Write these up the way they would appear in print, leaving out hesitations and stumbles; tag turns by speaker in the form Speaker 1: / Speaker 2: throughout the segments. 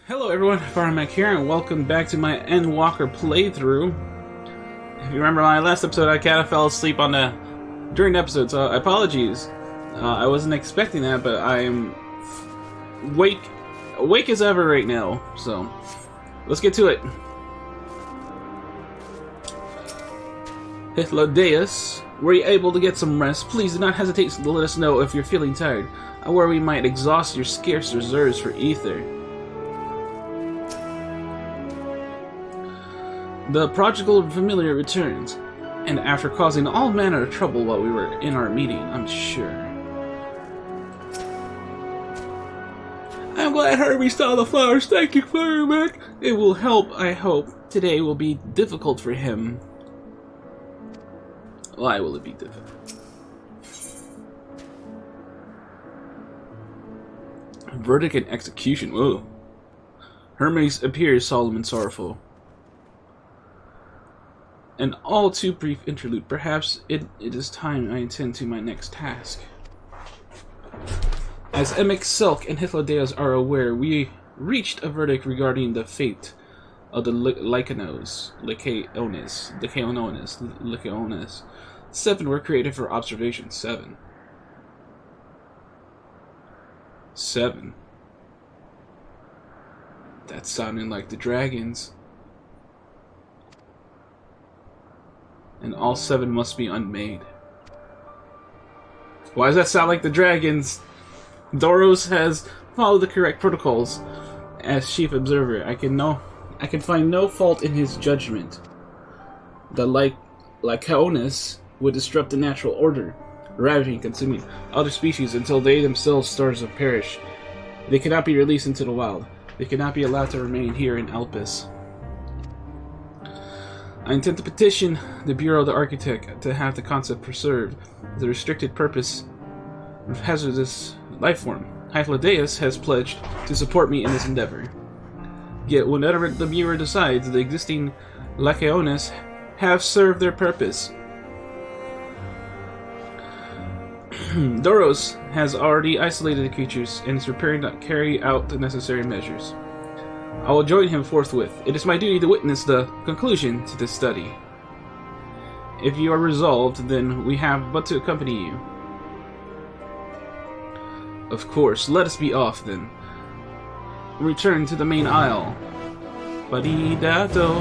Speaker 1: Hello everyone, Firemac here, and welcome back to my Endwalker playthrough. If you remember my last episode, I kind of fell asleep during the episode, so apologies. I wasn't expecting that, but I'm awake as ever right now, so let's get to it. Hythlodaeus, were you able to get some rest? Please do not hesitate to let us know if you're feeling tired. I worry we might exhaust your scarce reserves for ether. The prodigal familiar returns, and after causing all manner of trouble while we were in our meeting, I'm sure. I'm glad Herbie saw the flowers. Thank you, Firemac. It will help, I hope. Today will be difficult for him. Why will it be difficult? Verdict and execution. Whoa. Hermes appears solemn and sorrowful. An all too brief interlude. Perhaps it is time I attend to my next task. As Emic Selk and Hythlodaeus are aware, we reached a verdict regarding the fate of the Lycaones. 7 were created for observation. 7. That's sounding like the dragons. And all 7 must be unmade. Why does that sound like the dragons? Doros has followed the correct protocols. As chief observer, I can find no fault in his judgment. The Lycaones would disrupt the natural order, ravaging and consuming other species until they themselves starve or perish. They cannot be released into the wild. They cannot be allowed to remain here in Alpes. I intend to petition the Bureau of the Architect to have the concept preserved. The restricted purpose of hazardous life form. Hythlodaeus has pledged to support me in this endeavor. Yet whenever the Bureau decides, the existing Lycaones have served their purpose. Doros has already isolated the creatures and is preparing to carry out the necessary measures. I will join him forthwith. It is my duty to witness the conclusion to this study. If you are resolved, then we have but to accompany you. Of course, let us be off then. Return to the main aisle. Badidato.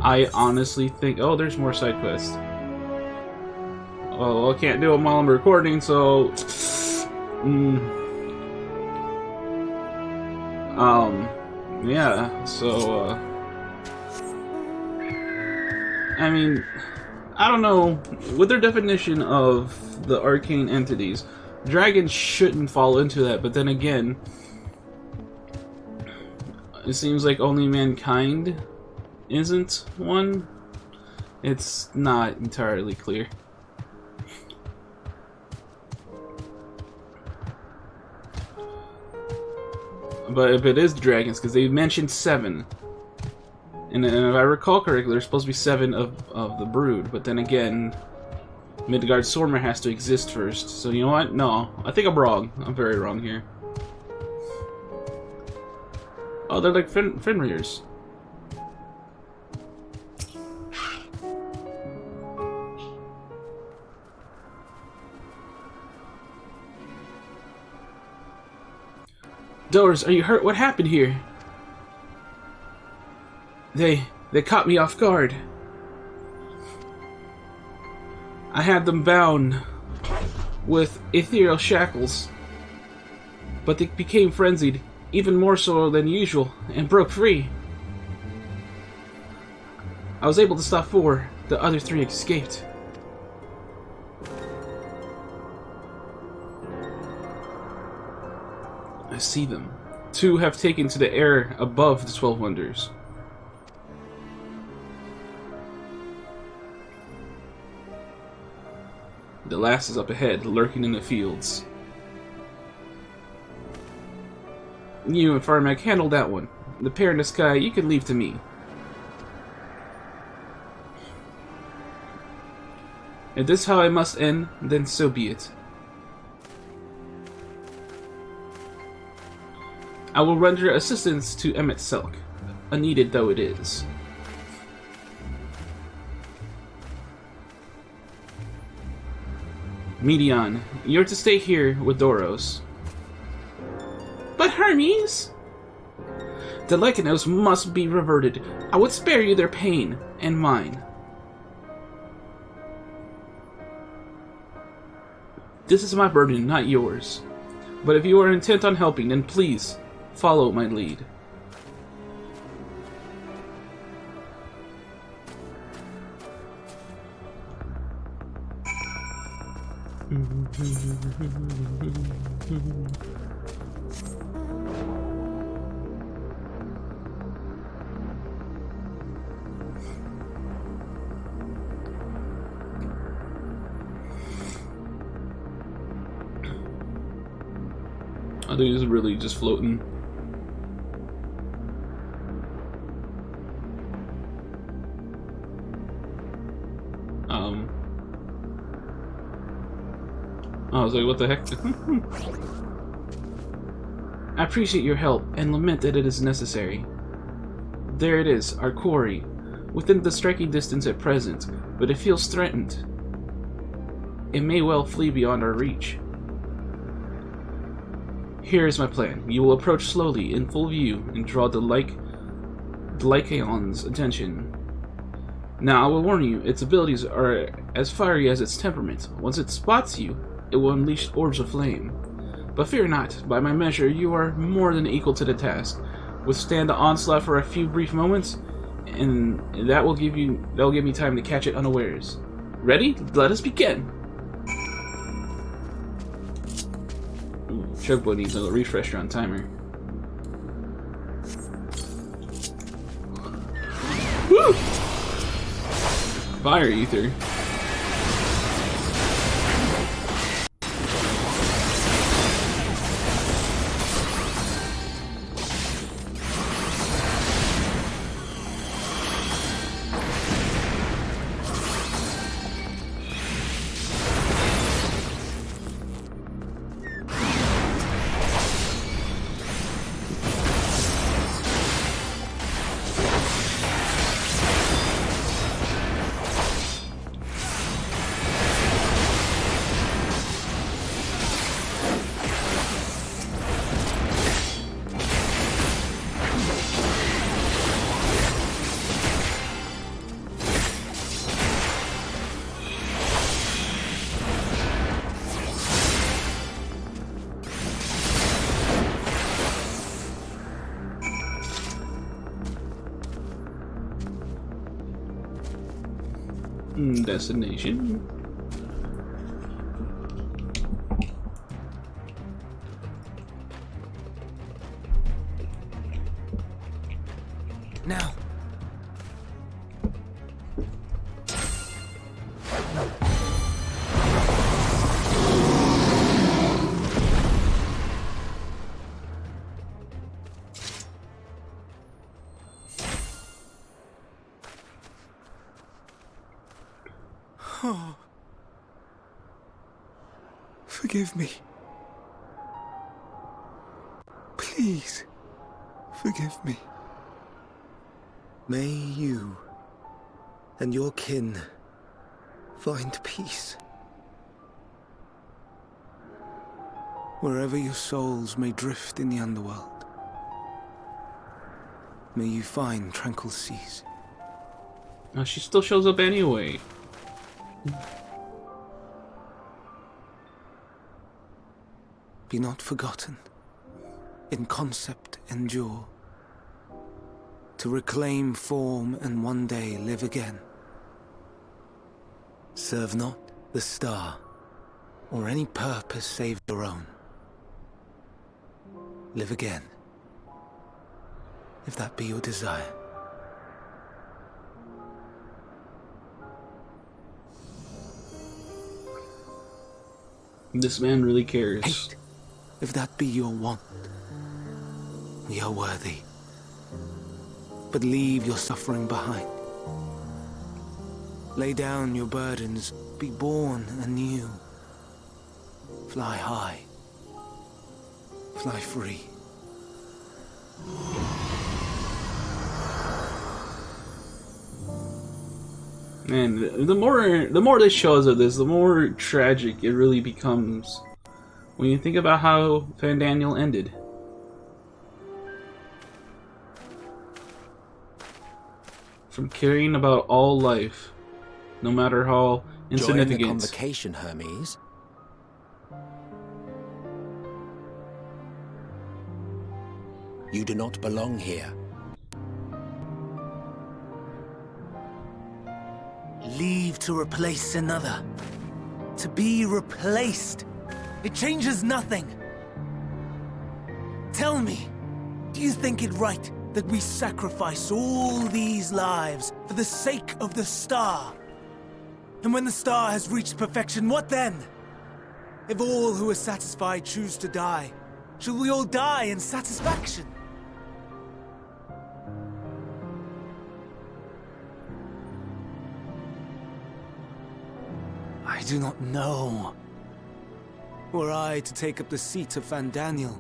Speaker 1: I honestly think... Oh, there's more side quests. Oh, I can't do them while I'm recording, so... Yeah, so, I mean, I don't know, with their definition of the arcane entities, dragons shouldn't fall into that, but then again, it seems like only mankind isn't one. It's not entirely clear. But if it is dragons, because they mentioned 7. And if I recall correctly, there's supposed to be 7 of the brood. But then again, Midgard Sormer has to exist first. So you know what? No, I think I'm wrong. I'm very wrong here. Oh, they're like Fenrir's. Doors, are you hurt? What happened here? They caught me off guard. I had them bound with ethereal shackles, but they became frenzied, even more so than usual, and broke free. I was able to stop 4. The other 3 escaped. I see them. 2 have taken to the air above the 12 Wonders. The last is up ahead, lurking in the fields. You and Firemac handle that one. The pair in the sky, you can leave to me. If this is how I must end, then so be it. I will render assistance to Emmett Selk, unneeded though it is. Medion, you're to stay here with Doros. But Hermes! The Lycanos must be reverted. I would spare you their pain, and mine. This is my burden, not yours. But if you are intent on helping, then please, follow my lead. I think it's really just floating. I was like, what the heck? I appreciate your help and lament that it is necessary. There it is, our quarry, within the striking distance at present, but it feels threatened. It may well flee beyond our reach. Here is my plan. You will approach slowly, in full view, and draw the Lycaon's attention. Now, I will warn you, its abilities are as fiery as its temperament. Once it spots you, it will unleash orbs of flame. But fear not, by my measure, you are more than equal to the task. Withstand the onslaught for a few brief moments, and that will give me time to catch it unawares. Ready? Let us begin! Chocobo needs a little refresher on timer. Woo! Fire ether. Destination.
Speaker 2: Now. Oh. Forgive me. Please, forgive me. May you and your kin find peace. Wherever your souls may drift in the underworld, may you find tranquil seas.
Speaker 1: Oh, she still shows up anyway.
Speaker 2: Be not forgotten. In concept endure. To reclaim form and one day live again. Serve not the star, or any purpose save your own. Live again, if that be your desire.
Speaker 1: This man really cares.
Speaker 2: Hate, if that be your want. We are worthy. But leave your suffering behind. Lay down your burdens, be born anew. Fly high, fly free.
Speaker 1: And the more they show us of this, the more tragic it really becomes when you think about how Fandaniel ended. From caring about all life, no matter how insignificant.
Speaker 2: Join the convocation, Hermes. You do not belong here. Leave to replace another. To be replaced. It changes nothing. Tell me, do you think it right that we sacrifice all these lives for the sake of the star? And when the star has reached perfection, what then? If all who are satisfied choose to die, shall we all die in satisfaction? I do not know. Were I to take up the seat of Fandaniel,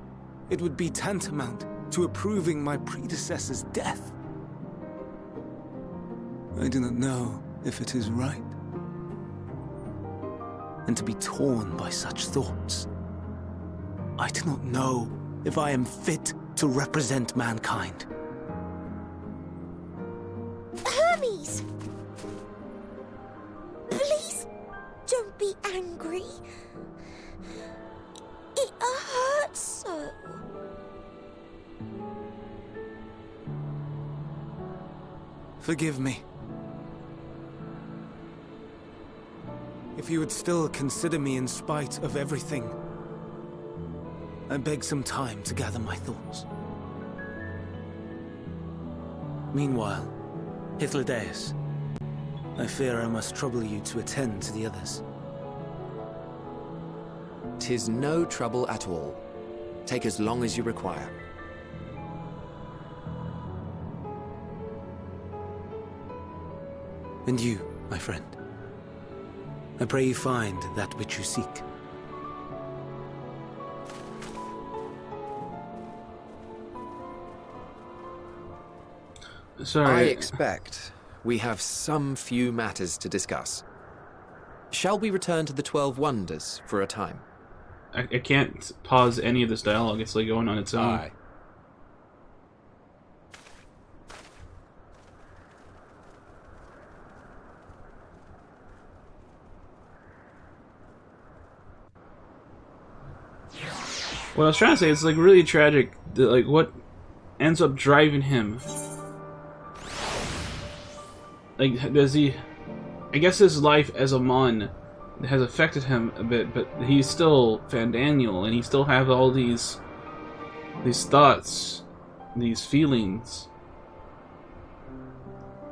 Speaker 2: it would be tantamount to approving my predecessor's death. I do not know if it is right. And to be torn by such thoughts, I do not know if I am fit to represent mankind.
Speaker 3: Hermes! Please don't be angry. It hurts so.
Speaker 2: Forgive me. If you would still consider me in spite of everything, I beg some time to gather my thoughts. Meanwhile, Hythlodaeus, I fear I must trouble you to attend to the others.
Speaker 4: 'Tis no trouble at all. Take as long as you require.
Speaker 2: And you, my friend, I pray you find that which you seek.
Speaker 1: Sorry.
Speaker 4: I expect we have some few matters to discuss. Shall we return to the 12 Wonders for a time?
Speaker 1: I can't pause any of this dialogue. It's like going on its own.
Speaker 4: Aye.
Speaker 1: What I was trying to say, it's like really tragic that, like, what ends up driving him. Like, does he... I guess his life as a Mon has affected him a bit, but he's still Fandaniel, and he still has all these thoughts, these feelings.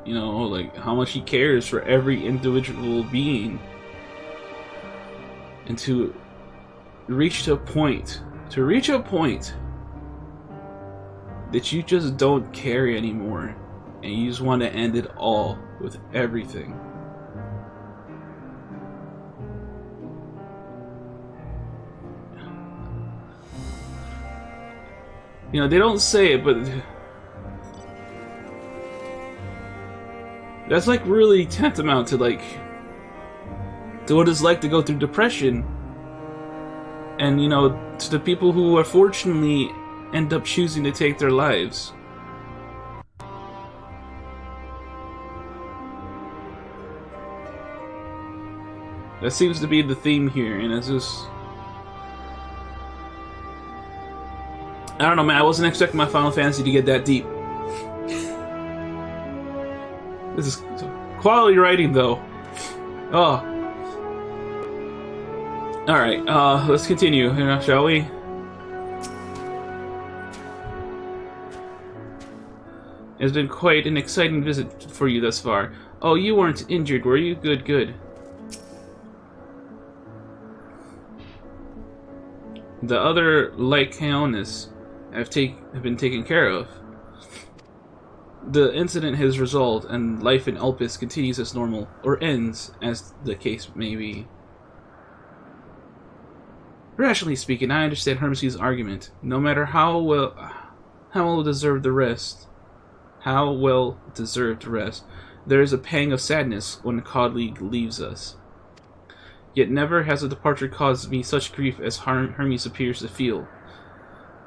Speaker 1: You know, like how much he cares for every individual being. And to reach a point that you just don't care anymore, and you just want to end it all with everything. You know, they don't say it, but that's like really tantamount to like to what it's like to go through depression. And you know, to the people who unfortunately end up choosing to take their lives. That seems to be the theme here, and it's just... I don't know, man, I wasn't expecting my Final Fantasy to get that deep. This is quality writing, though. Oh. Alright, let's continue, shall we? It's been quite an exciting visit for you thus far. Oh, you weren't injured, were you? Good, good. The other Lycaonists have been taken care of. The incident has resolved, and life in Elpis continues as normal, or ends, as the case may be. Rationally speaking, I understand Hermes' argument. No matter how How well deserved the rest. How well deserved rest. There is a pang of sadness when a colleague leaves us. Yet never has a departure caused me such grief as Hermes appears to feel.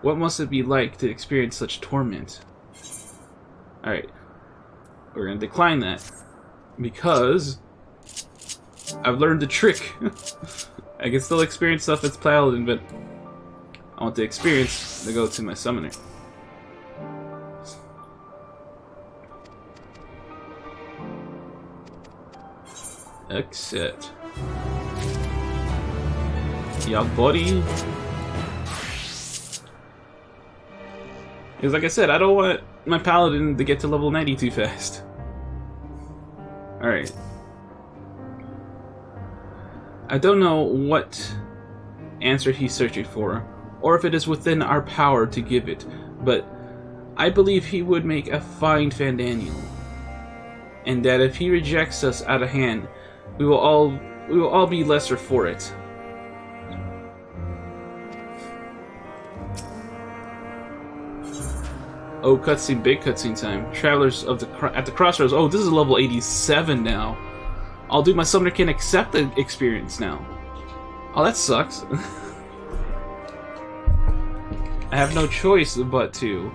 Speaker 1: What must it be like to experience such torment? Alright. We're going to decline that. Because I've learned the trick. I can still experience stuff as Paladin, but I want the experience to go to my summoner. Exit. Yeah, buddy. Because like I said, I don't want my Paladin to get to level 90 too fast. Alright. I don't know what answer he's searching for, or if it is within our power to give it, but I believe he would make a fine Fandaniel. And that if he rejects us out of hand, we will all be lesser for it. Oh, cutscene, big cutscene time. Travelers of at the crossroads. Oh, this is level 87 now. I'll do my summoner can accept the experience now. Oh, that sucks. I have no choice but to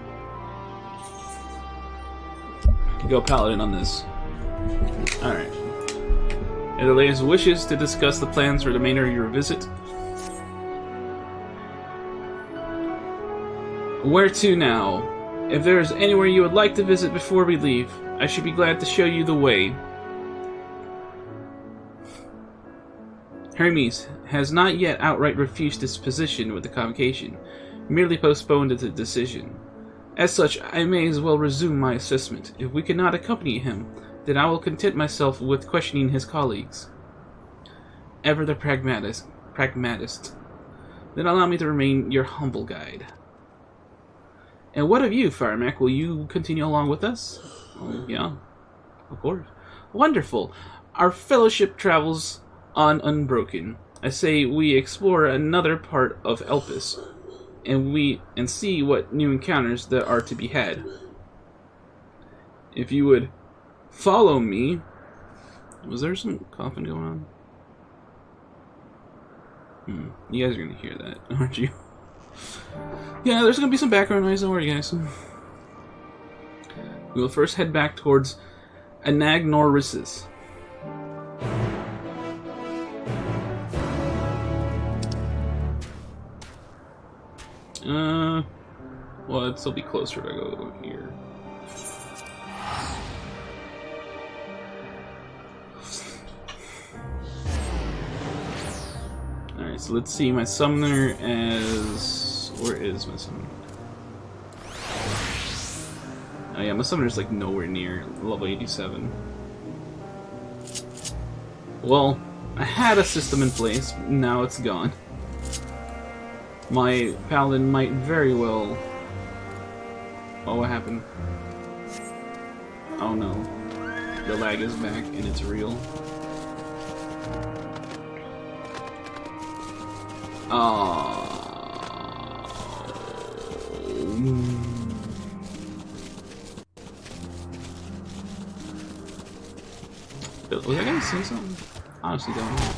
Speaker 1: go Paladin on this. Alright. And the latest wishes to discuss the plans for the remainder of your visit. Where to now? If there is anywhere you would like to visit before we leave, I should be glad to show you the way. Hermes has not yet outright refused his position with the convocation, merely postponed the decision. As such, I may as well resume my assessment. If we cannot accompany him, then I will content myself with questioning his colleagues. Ever the pragmatist. Then allow me to remain your humble guide. And what of you, Firemac? Will you continue along with us? Oh, yeah, of course. Wonderful. Our fellowship travels on unbroken. I say we explore another part of Elpis, and see what new encounters there are to be had. If you would follow me... Was there some coughing going on? You guys are gonna hear that, aren't you? Yeah, there's gonna be some background noise, don't worry guys. We will first head back towards Anagnoris's. Well, it'd still be closer to go here. Alright, so let's see my summoner as... Where is my summoner? Oh yeah, my summoner's like nowhere near level 87. Well, I had a system in place, now it's gone. My Paladin might very well... Oh, what happened? Oh no. The lag is back and it's real. Oh. Was I gonna say something? Honestly, don't know.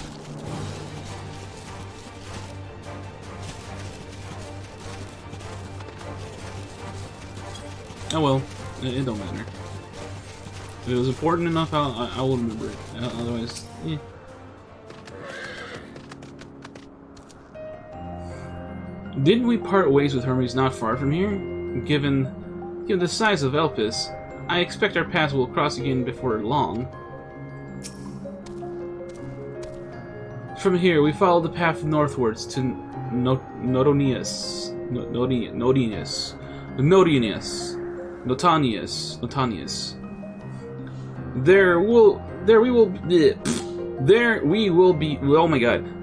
Speaker 1: Oh well, it don't matter. If it was important enough, I will remember it. Otherwise, eh. Didn't we part ways with Hermes not far from here? Given the size of Elpis, I expect our paths will cross again before long. From here, we follow the path northwards to Notanius.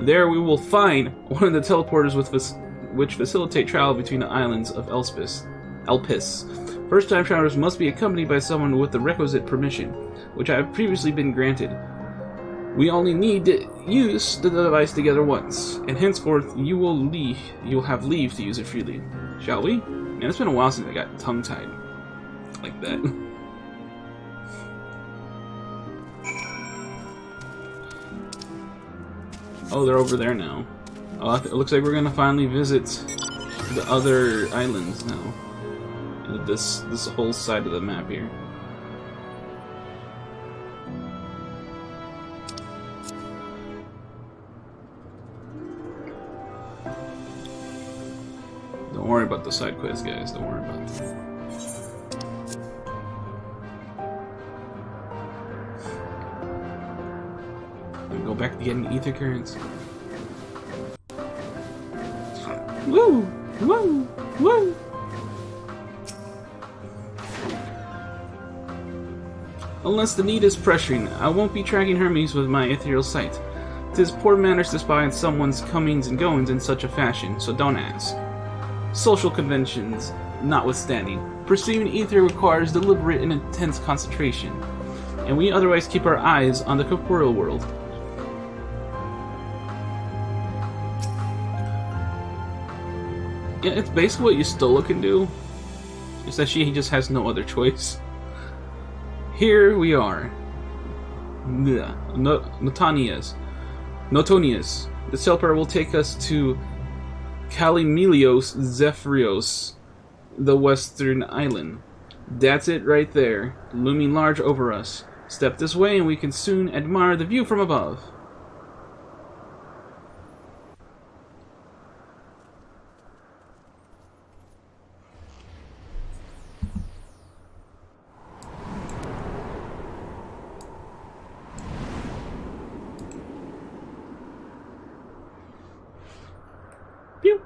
Speaker 1: There we will find one of the teleporters which facilitate travel between the islands of Elpis. First-time travelers must be accompanied by someone with the requisite permission, which I have previously been granted. We only need to use the device together once, and henceforth you will have leave to use it freely. Shall we? Man, it's been a while since I got tongue-tied like that. Oh, they're over there now. Oh, it looks like we're gonna finally visit the other islands now. This whole side of the map here. Don't worry about the side quests, guys. Don't worry about them. Go back to getting ether currents. Woo! Woo! Woo! Unless the need is pressuring, I won't be tracking Hermes with my ethereal sight. 'Tis poor manners to spy on someone's comings and goings in such a fashion, so don't ask. Social conventions notwithstanding, pursuing ether requires deliberate and intense concentration, and we otherwise keep our eyes on the corporeal world. Yeah, it's basically what Yustola can do. It's that he just has no other choice. Here we are. Notonias. The Selper will take us to Kalimelios Zephyrios, the western island. That's it right there, looming large over us. Step this way and we can soon admire the view from above. Pew!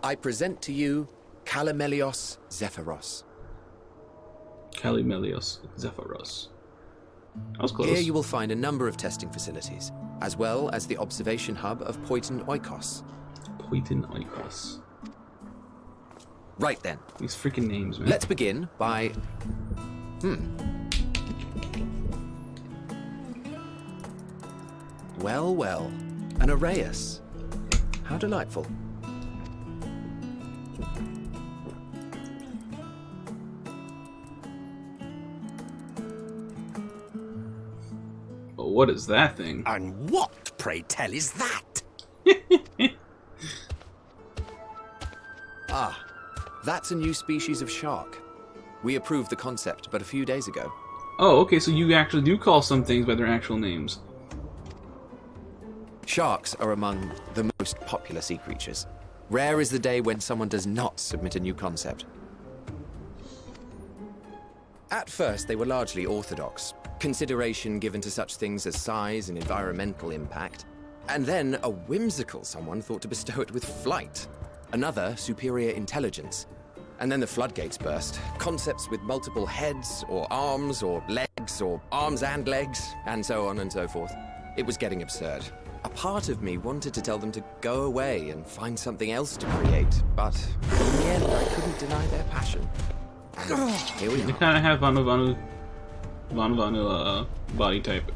Speaker 4: I present to you Kalimelios Zephyros.
Speaker 1: Kalimelios Zephyros. I was close.
Speaker 4: Here you will find a number of testing facilities, as well as the observation hub of Poitin Oikos.
Speaker 1: Poitin Oikos.
Speaker 4: Right then.
Speaker 1: These freaking names, man.
Speaker 4: Let's begin by... Well, well. An Arraius. How delightful.
Speaker 1: What is that thing?
Speaker 2: And what, pray tell, is that?
Speaker 4: Ah, that's a new species of shark. We approved the concept but a few days ago.
Speaker 1: Oh, okay, so you actually do call some things by their actual names.
Speaker 4: Sharks are among the most popular sea creatures. Rare is the day when someone does not submit a new concept. At first, they were largely orthodox, consideration given to such things as size and environmental impact. And then a whimsical someone thought to bestow it with flight, another superior intelligence. And then the floodgates burst. Concepts with multiple heads, or arms and legs, and so on and so forth. It was getting absurd. A part of me wanted to tell them to go away and find something else to create, but in the end I couldn't deny their passion. And here we
Speaker 1: They
Speaker 4: are.
Speaker 1: kind of have Vanu body type.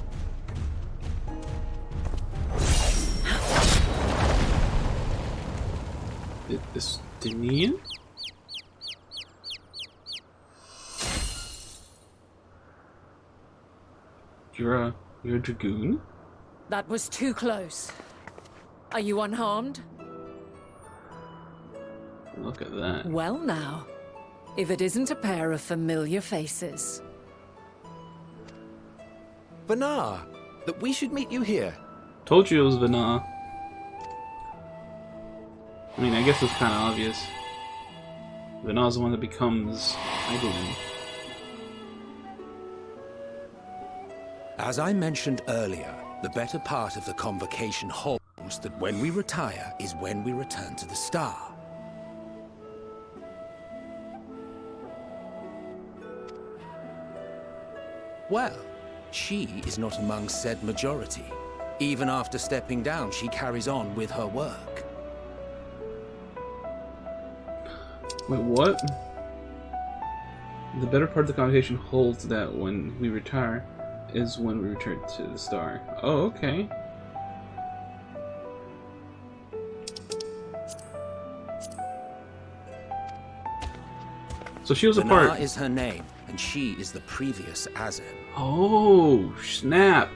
Speaker 1: Estinian? You're a dragoon?
Speaker 5: That was too close. Are you unharmed?
Speaker 1: Look at that.
Speaker 5: Well now, if it isn't a pair of familiar faces.
Speaker 4: Venat, that we should meet you here.
Speaker 1: Told you it was Venat. I mean, I guess it's kind of obvious. Venat's the one that becomes Eidolon.
Speaker 2: As I mentioned earlier, the better part of the convocation holds that when we retire is when we return to the star. Well, she is not among said majority. Even after stepping down, she carries on with her work.
Speaker 1: Wait, what? The better part of the conversation holds that when we retire is when we return to the star. Oh, okay. So she was a
Speaker 6: Venat
Speaker 1: part.
Speaker 6: is her name, and she is the previous Azem.
Speaker 1: Oh, snap.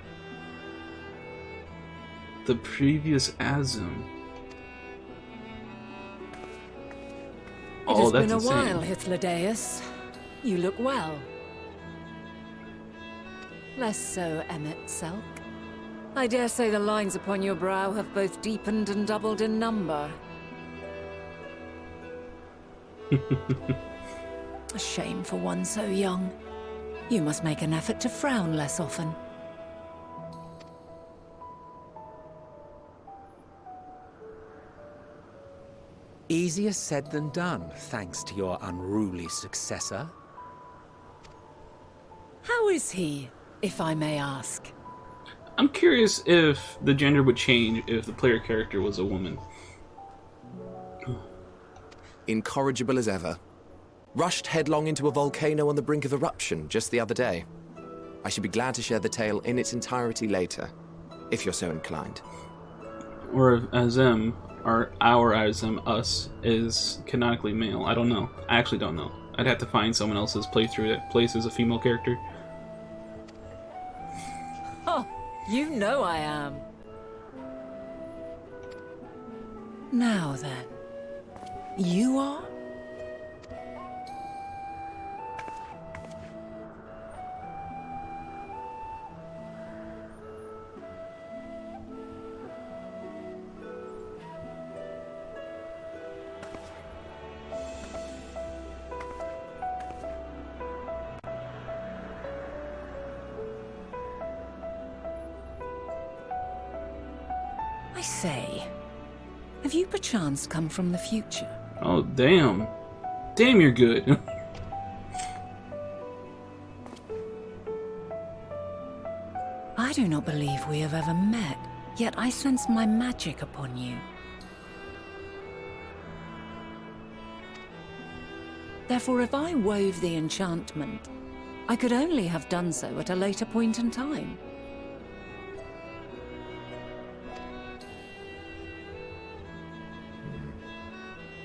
Speaker 1: The previous Azim.
Speaker 5: It has
Speaker 1: that's
Speaker 5: been a
Speaker 1: insane.
Speaker 5: while, Hythlodaeus. You look well. Less so, Emmet Selk. I dare say the lines upon your brow have both deepened and doubled in number. A shame for one so young. You must make an effort to frown less often.
Speaker 6: Easier said than done, thanks to your unruly successor.
Speaker 5: How is he, if I may ask?
Speaker 1: I'm curious if the gender would change if the player character was a woman.
Speaker 4: Incorrigible as ever. Rushed headlong into a volcano on the brink of eruption just the other day. I should be glad to share the tale in its entirety later, if you're so inclined.
Speaker 1: Or if Azem, or our Azem, us, is canonically male. I don't know. I actually don't know. I'd have to find someone else's playthrough that places a female character.
Speaker 5: Oh, you know I am. Now then, you are? I say, have you perchance come from the future?
Speaker 1: Oh, damn. Damn, you're good.
Speaker 5: I do not believe we have ever met, yet I sense my magic upon you. Therefore, if I wove the enchantment, I could only have done so at a later point in time.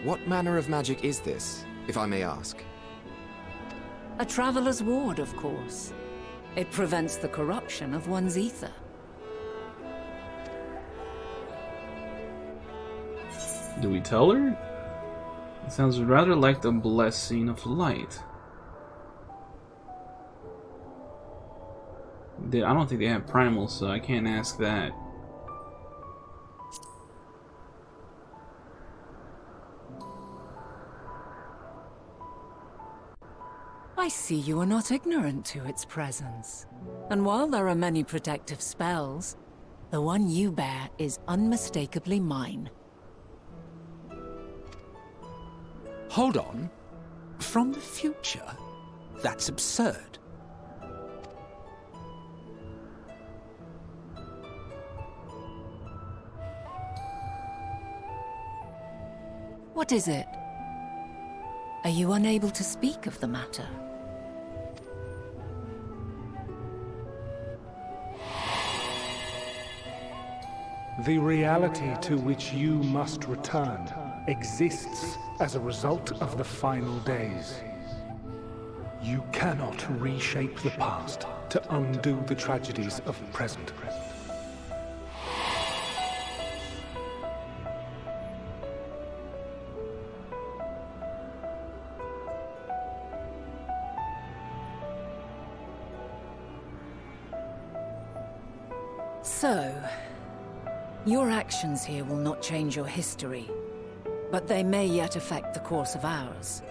Speaker 4: What manner of magic is this, if I may ask?
Speaker 5: A traveler's ward, of course. It prevents the corruption of one's ether.
Speaker 1: Do we tell her? It sounds rather like the blessing of light. I don't think they have primals, so I can't ask that.
Speaker 5: I see you are not ignorant to its presence. And while there are many protective spells, the one you bear is unmistakably mine.
Speaker 6: Hold on. From the future? That's absurd.
Speaker 5: What is it? Are you unable to speak of the matter?
Speaker 7: The reality to which you must return exists as a result of the final days. You cannot reshape the past to undo the tragedies of the present.
Speaker 5: So, your actions here will not change your history, but they may yet affect the course of ours.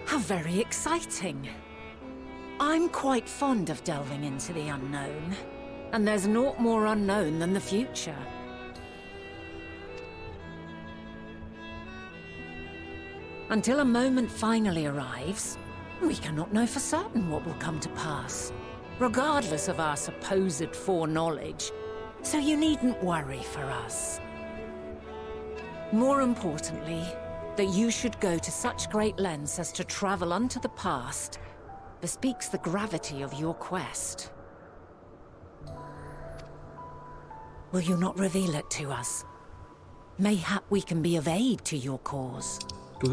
Speaker 5: How very exciting! I'm quite fond of delving into the unknown, and there's naught more unknown than the future. Until a moment finally arrives, we cannot know for certain what will come to pass, regardless of our supposed foreknowledge, so you needn't worry for us. More importantly, that you should go to such great lengths as to travel unto the past bespeaks the gravity of your quest. Will you not reveal it to us? Mayhap we can be of aid to your cause.
Speaker 1: You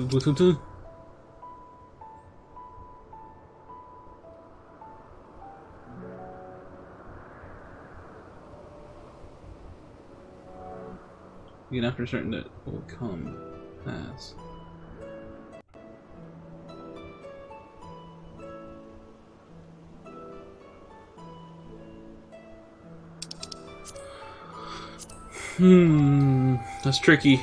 Speaker 1: can after certain that will come pass. That's tricky.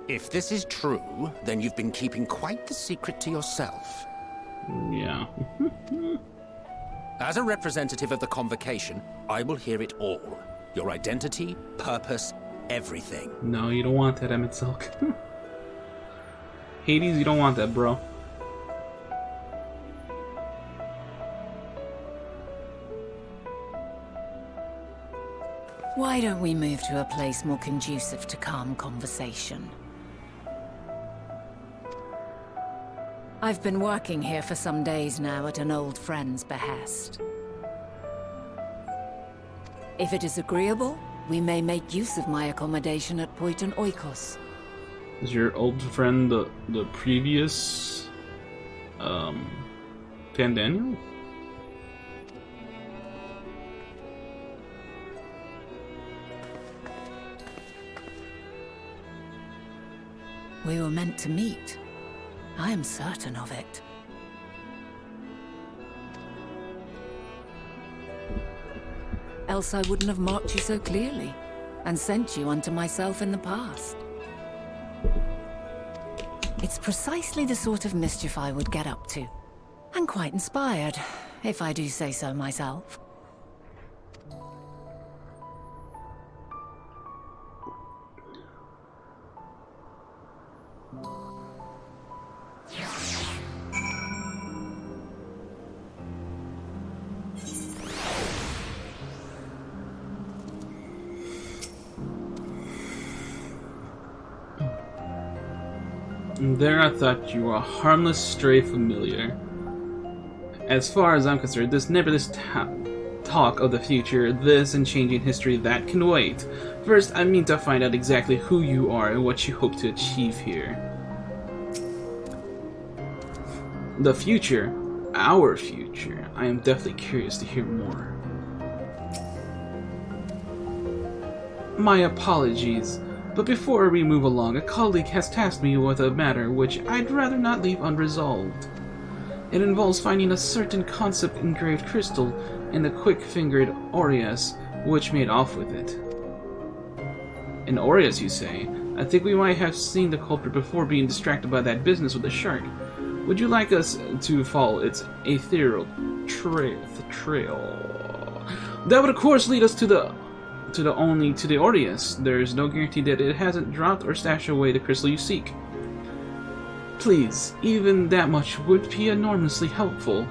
Speaker 6: If this is true, then you've been keeping quite the secret to yourself.
Speaker 1: Yeah.
Speaker 6: As a representative of the Convocation, I will hear it all. Your identity, purpose, everything.
Speaker 1: No, you don't want that, Emmett Silk. Hades, you don't want that, bro.
Speaker 5: Why don't we move to a place more conducive to calm conversation? I've been working here for some days now at an old friend's behest. If it is agreeable, we may make use of my accommodation at Poiton Oikos.
Speaker 1: Is your old friend the previous Daniel?
Speaker 5: We were meant to meet. I am certain of it. Else I wouldn't have marked you so clearly, and sent you unto myself in the past. It's precisely the sort of mischief I would get up to. And quite inspired, if I do say so myself.
Speaker 1: There I thought you were a harmless stray familiar. As far as I'm concerned, this nebulous talk of the future, this and changing history, that can wait. First, I mean to find out exactly who you are and what you hope to achieve here. The future, our future, I am definitely curious to hear more. My apologies. But before we move along, a colleague has tasked me with a matter which I'd rather not leave unresolved. It involves finding a certain concept engraved crystal in the quick-fingered Aureus, which made off with it. An Aureus, you say? I think we might have seen the culprit before being distracted by that business with the shark. Would you like us to follow its ethereal trail? That would of course lead us to the Aureus. There is no guarantee that it hasn't dropped or stashed away the crystal you seek. Please, even that much would be enormously helpful.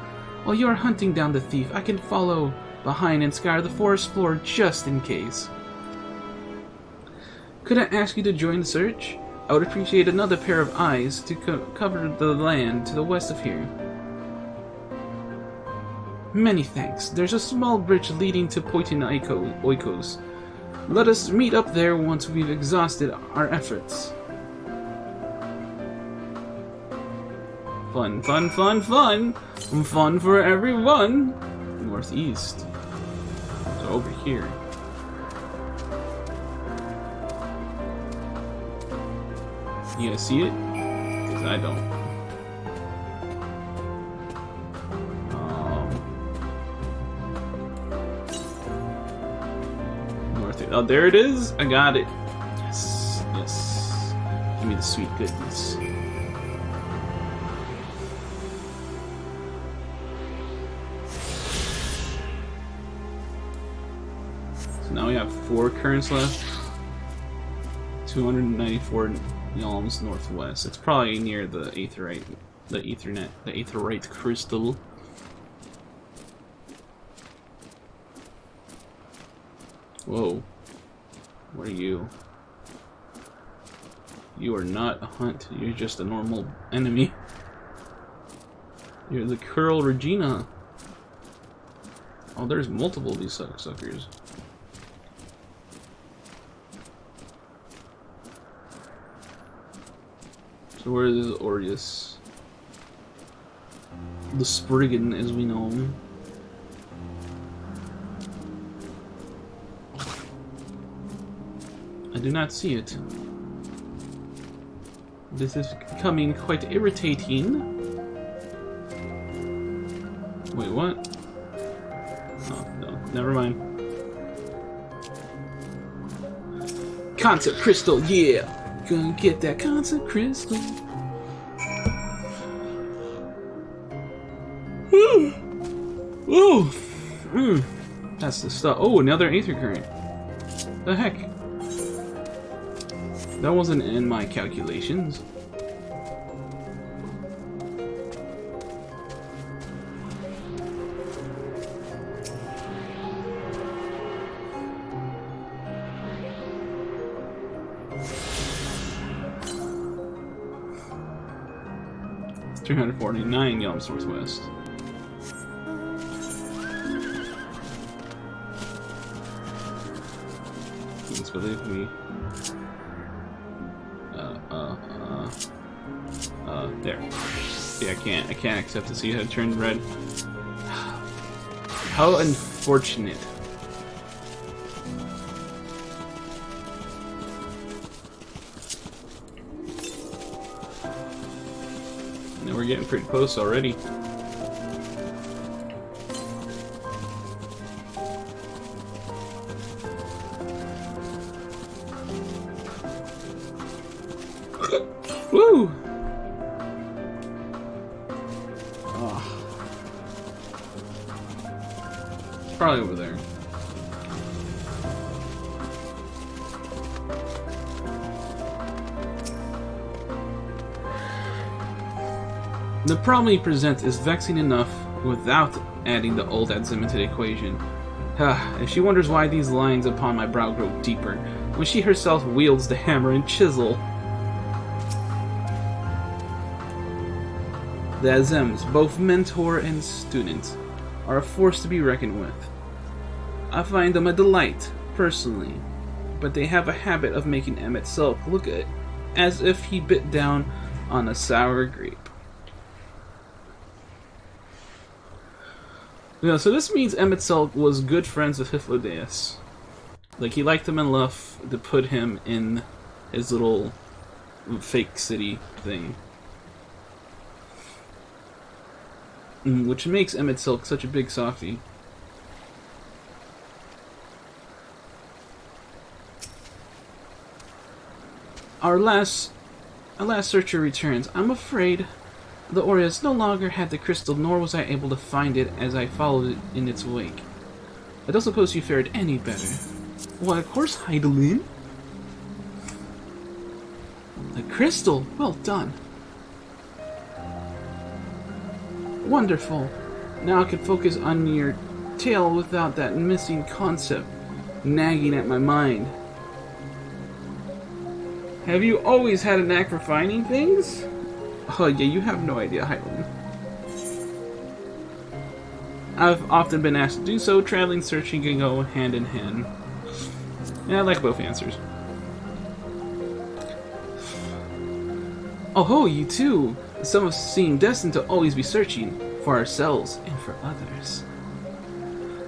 Speaker 1: While you are hunting down the thief, I can follow behind and scour the forest floor just in case. Could I ask you to join the search? I would appreciate another pair of eyes to cover the land to the west of here. Many thanks. There's a small bridge leading to Poiton Oikos. Let us meet up there once we've exhausted our efforts. Fun, fun, fun, fun! Fun for everyone! Northeast. So over here. You guys see it? Because I don't. Oh, there it is! I got it! Yes, yes. Give me the sweet goodness. So now we have 4 currents left. 294 yalms northwest. It's probably near the Aetherite crystal. Whoa. What are you? You are not a hunt. You're just a normal enemy. You're the Curl Regina. Oh, there's multiple of these suckers. So where is Aureus? The Spriggan, as we know him. I do not see it. This is becoming quite irritating. Wait, what? Oh, no, never mind. Concept crystal, yeah! Gonna get that concept crystal. Ooh! That's the stuff. Oh, another Aether Current. The heck? That wasn't in my calculations. It's 349 Yelms Northwest. Please believe me. There. Yeah, I can't accept to see it had turned red. How unfortunate. Now we're getting pretty close already. Woo! Probably over there. The problem he presents is vexing enough without adding the old Adzim into the equation. And she wonders why these lines upon my brow grow deeper, when she herself wields the hammer and chisel. The Azims, both mentor and student, are a force to be reckoned with. I find them a delight, personally, but they have a habit of making Emmett Silk look as if he bit down on a sour grape. Yeah, so this means Emmett Silk was good friends with Hythlodaeus. Like, he liked him enough to put him in his little fake city thing. Which makes Emmett Silk such a big softie. Our last searcher returns. I'm afraid the Aureus no longer had the crystal, nor was I able to find it as I followed it in its wake. I don't suppose you fared any better. Why, of course, Heidelin. The crystal! Well done. Wonderful. Now I can focus on your tale without that missing concept nagging at my mind. Have you always had a knack for finding things? Oh yeah, you have no idea, Highland. I've often been asked to do so. Traveling, searching can go hand in hand. And I like both answers. Oh ho, you too! Some of us seem destined to always be searching for ourselves and for others.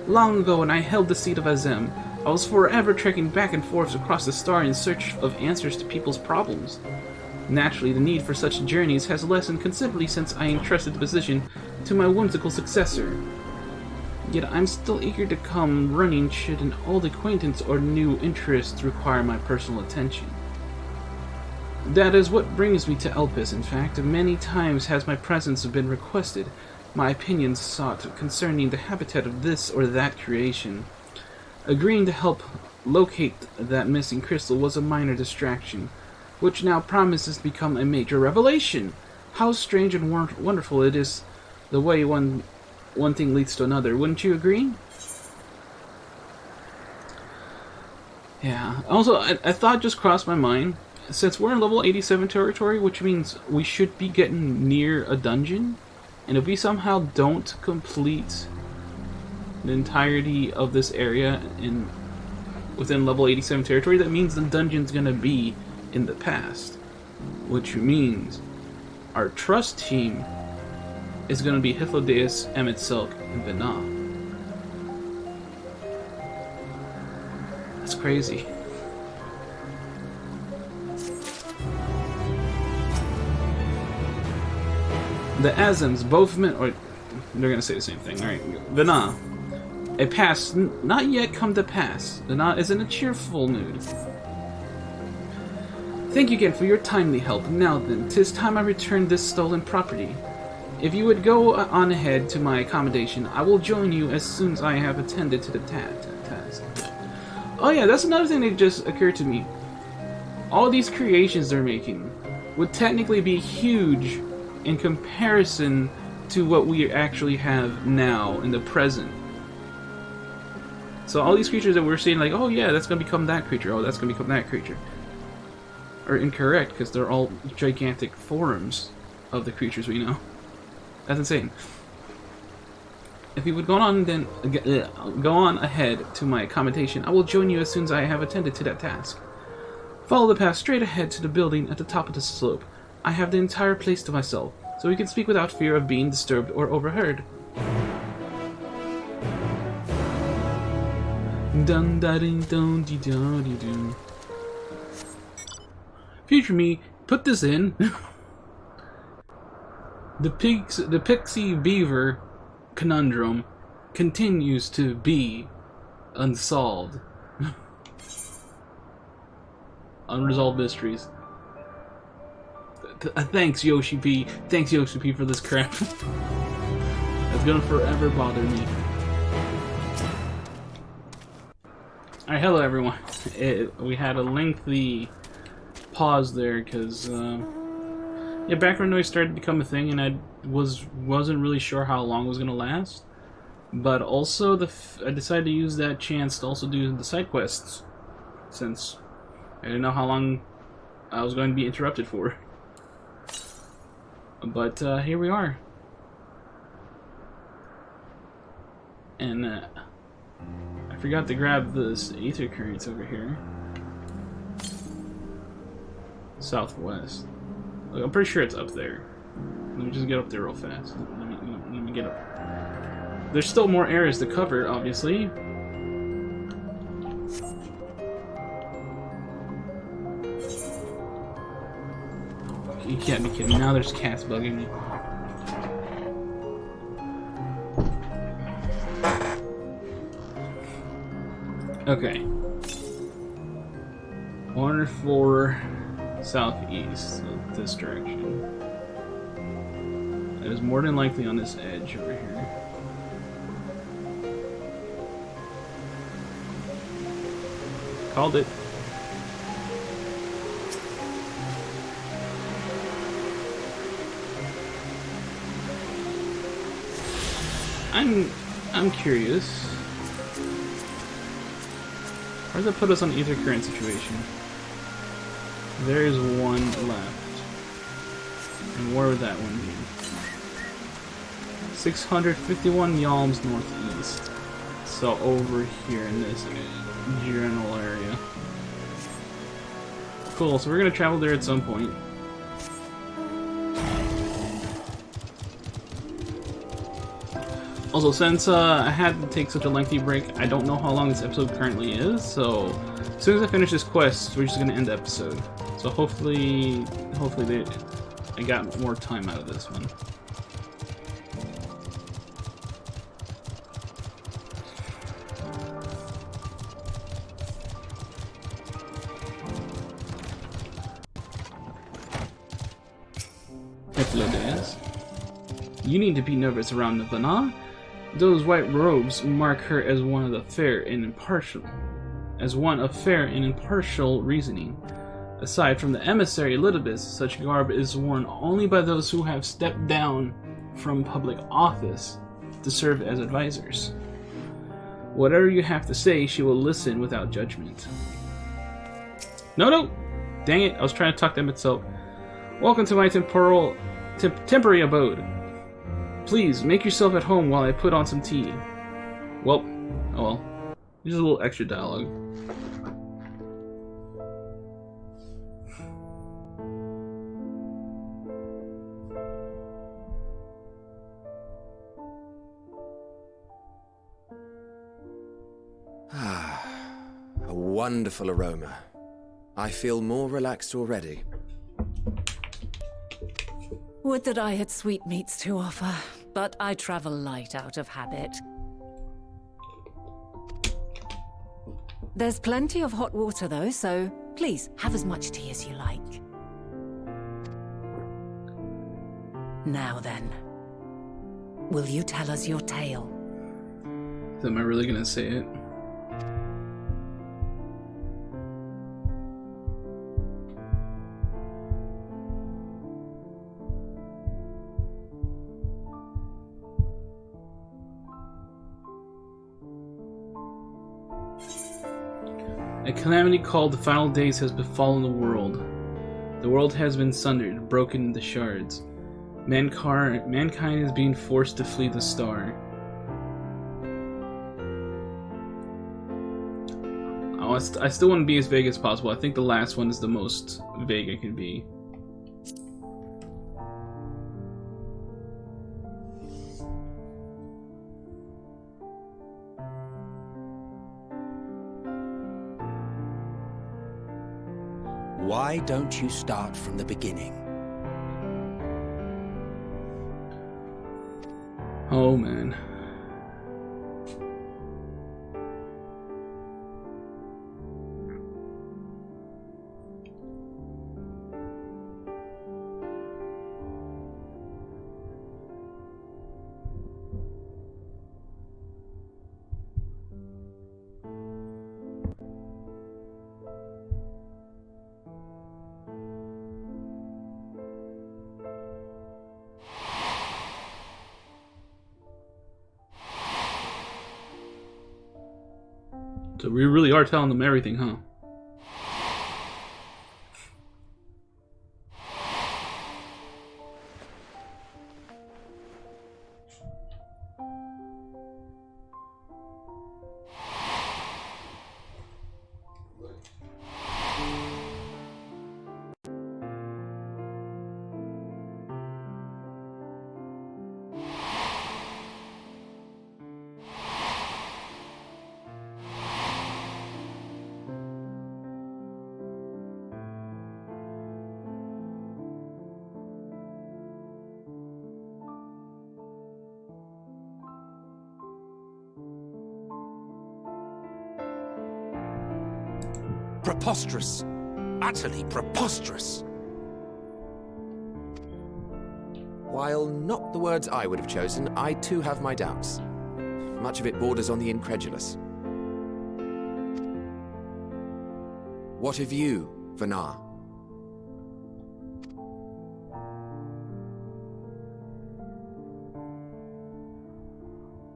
Speaker 1: Long ago, when I held the seat of Azem, I was forever trekking back and forth across the star in search of answers to people's problems. Naturally, the need for such journeys has lessened considerably since I entrusted the position to my whimsical successor. Yet I'm still eager to come running should an old acquaintance or new interest require my personal attention. That is what brings me to Elpis, in fact. Many times has my presence been requested, my opinions sought concerning the habitat of this or that creation. Agreeing to help locate that missing crystal was a minor distraction, which now promises to become a major revelation. How strange and wonderful it is the way one thing leads to another, wouldn't you agree? Yeah. Also, I thought just crossed my mind, since we're in level 87 territory, which means we should be getting near a dungeon, And if we somehow don't complete the entirety of this area within level 87 territory, that means the dungeon's gonna be in the past. Which means our trust team is gonna be Hythlodaeus, Emmett Silk, and Venat. That's crazy. The Azims, both men, or they're gonna say the same thing. All right, Venat, a past not yet come to pass. Venat is in a cheerful mood. Thank you again for your timely help. Now then, 'tis time I return this stolen property. If you would go on ahead to my accommodation, I will join you as soon as I have attended to the task. Oh yeah, that's another thing that just occurred to me. All these creations they're making would technically be huge in comparison to what we actually have now in the present. So all these creatures that we're seeing, like, oh yeah, that's gonna become that creature, oh that's gonna become that creature, are incorrect because they're all gigantic forms of the creatures we know. That's insane. If you would go on ahead to my accommodation, I will join you as soon as I have attended to that task. Follow the path straight ahead to the building at the top of the slope. I have the entire place to myself, so we can speak without fear of being disturbed or overheard. Dun da ding dun dee dun dee dun. Future me, put this in. The Pixie Beaver conundrum continues to be unsolved. Unresolved mysteries. Thanks, Yoshi-P. Thanks, Yoshi-P, for this crap. It's gonna forever bother me. Alright, hello everyone. We had a lengthy pause there because yeah, background noise started to become a thing, and I wasn't really sure how long it was gonna last. But also, I decided to use that chance to also do the side quests, since I didn't know how long I was going to be interrupted for. But here we are, and I forgot to grab this ether currents over here, southwest. I'm pretty sure it's up there. Let me just get up there real fast. Let me get up. There's still more areas to cover, obviously. You can't be kidding me. Now there's cats bugging me. Okay. 104 southeast, so this direction. It is more than likely on this edge over here. Called it. I'm curious. Where does that put us on ether current situation? There is one left. And where would that one be? 651 yalms northeast. So over here in this general area. Cool, so we're gonna travel there at some point. Also, since I had to take such a lengthy break, I don't know how long this episode currently is, so as soon as I finish this quest, we're just gonna end the episode. So hopefully I got more time out of this one. Hythlodaeus, you need to be nervous around Venat. Those white robes mark her as one of fair and impartial reasoning. Aside from the emissary Elidibus, such garb is worn only by those who have stepped down from public office to serve as advisors. Whatever you have to say, she will listen without judgment. No! Dang it, I was trying to talk to Emmett Silk. Welcome to my temporary abode. Please, make yourself at home while I put on some tea. Well, oh well. Just a little extra dialogue.
Speaker 4: A wonderful aroma. I feel more relaxed already.
Speaker 5: Would that I had sweetmeats to offer, but I travel light out of habit. There's plenty of hot water though, so please have as much tea as you like. Now then, will you tell us your tale?
Speaker 1: Am I really gonna say it? A calamity called the Final Days has befallen the world. The world has been sundered, broken into shards. Mankind is being forced to flee the star. Oh, I still want to be as vague as possible. I think the last one is the most vague I can be.
Speaker 6: Why don't you start from the beginning?
Speaker 1: Oh man. So we really are telling them everything, huh?
Speaker 6: Preposterous. Utterly preposterous.
Speaker 4: While not the words I would have chosen, I too have my doubts. Much of it borders on the incredulous. What of you, Venat?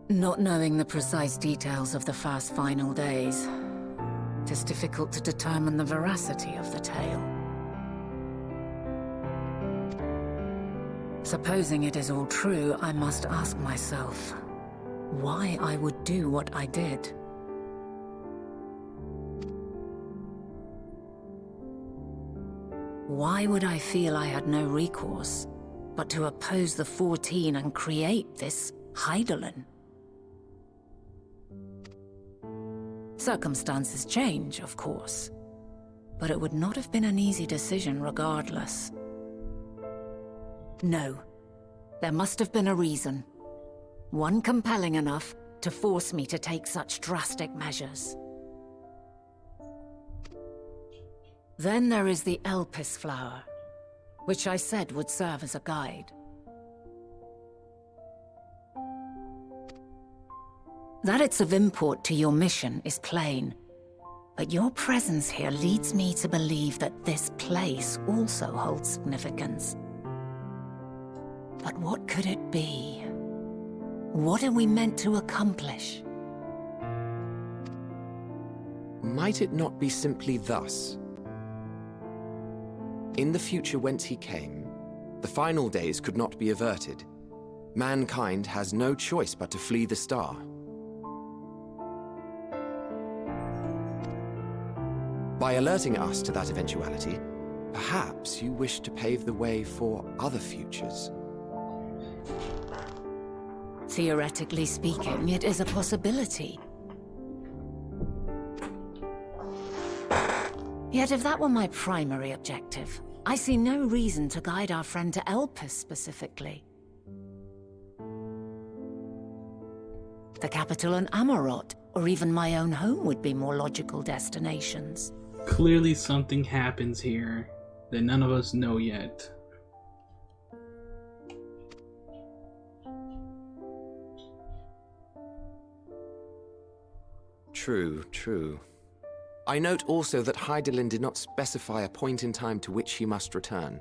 Speaker 5: Not knowing the precise details of the first final days, it is difficult to determine the veracity of the tale. Supposing it is all true, I must ask myself why I would do what I did. Why would I feel I had no recourse but to oppose the 14 and create this Heidelin? Circumstances change, of course, but it would not have been an easy decision regardless. No, there must have been a reason. One compelling enough to force me to take such drastic measures. Then there is the Elpis flower, which I said would serve as a guide. That it's of import to your mission is plain, but your presence here leads me to believe that this place also holds significance. But what could it be? What are we meant to accomplish?
Speaker 4: Might it not be simply thus? In the future whence he came, the final days could not be averted. Mankind has no choice but to flee the star. By alerting us to that eventuality, perhaps you wish to pave the way for other futures.
Speaker 5: Theoretically speaking, it is a possibility. Yet if that were my primary objective, I see no reason to guide our friend to Elpis specifically. The capital and Amarot, or even my own home would be more logical destinations.
Speaker 1: Clearly something happens here that none of us know yet.
Speaker 4: True, true. I note also that Hydaelyn did not specify a point in time to which he must return.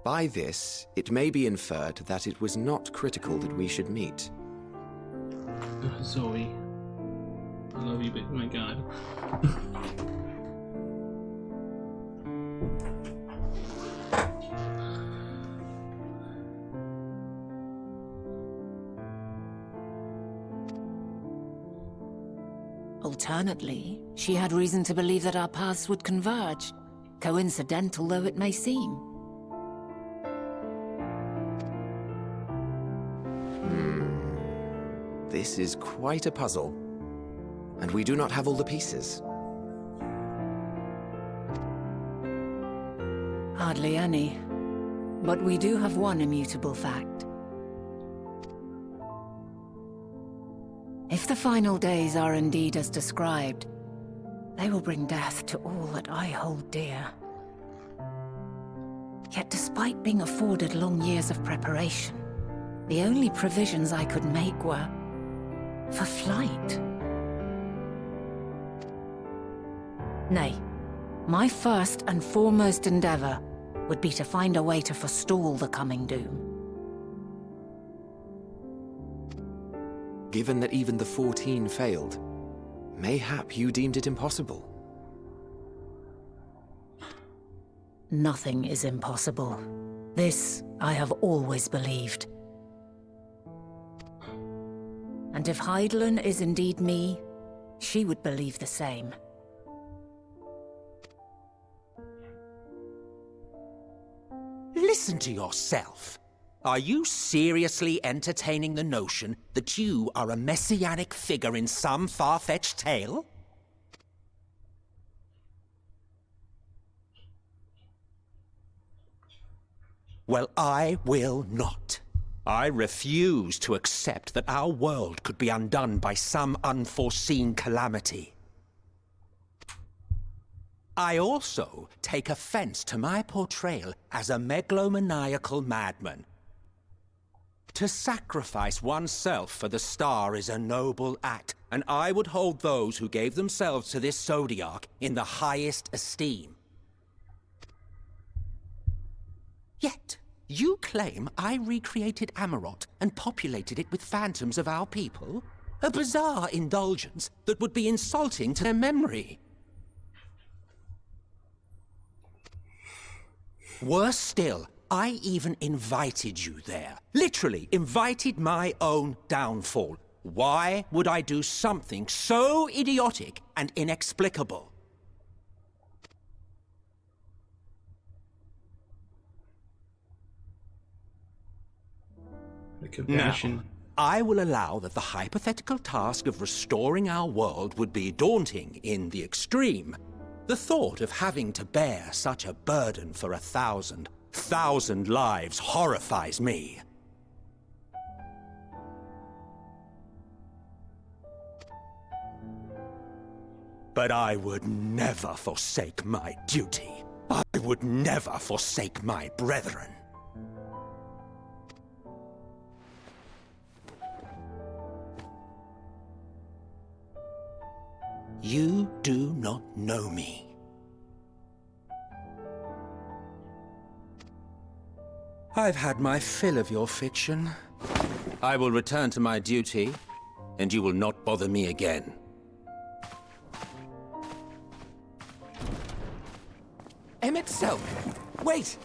Speaker 4: By this, it may be inferred that it was not critical that we should meet.
Speaker 1: Zoe. I love you, but my god.
Speaker 5: Alternately, she had reason to believe that our paths would converge, coincidental though it may seem.
Speaker 4: This is quite a puzzle, and we do not have all the pieces.
Speaker 5: Hardly any. But we do have one immutable fact. If the final days are indeed as described, they will bring death to all that I hold dear. Yet despite being afforded long years of preparation, the only provisions I could make were for flight. Nay, my first and foremost endeavor would be to find a way to forestall the coming doom.
Speaker 4: Given that even the 14 failed, mayhap you deemed it impossible.
Speaker 5: Nothing is impossible. This I have always believed. And if Hydaelyn is indeed me, she would believe the same.
Speaker 6: Listen to yourself. Are you seriously entertaining the notion that you are a messianic figure in some far-fetched tale? Well, I will not. I refuse to accept that our world could be undone by some unforeseen calamity. I also take offense to my portrayal as a megalomaniacal madman. To sacrifice oneself for the star is a noble act, and I would hold those who gave themselves to this zodiac in the highest esteem. Yet, you claim I recreated Amarot and populated it with phantoms of our people? A bizarre indulgence that would be insulting to their memory. Worse still, I even invited you there. Literally invited my own downfall. Why would I do something so idiotic and inexplicable?
Speaker 1: The compassion.
Speaker 6: Now, I will allow that the hypothetical task of restoring our world would be daunting in the extreme. The thought of having to bear such a burden for 1,000 lives horrifies me. But I would never forsake my duty. I would never forsake my brethren. You do not know me. I've had my fill of your fiction. I will return to my duty, and you will not bother me again.
Speaker 4: Emet-Selch! Wait!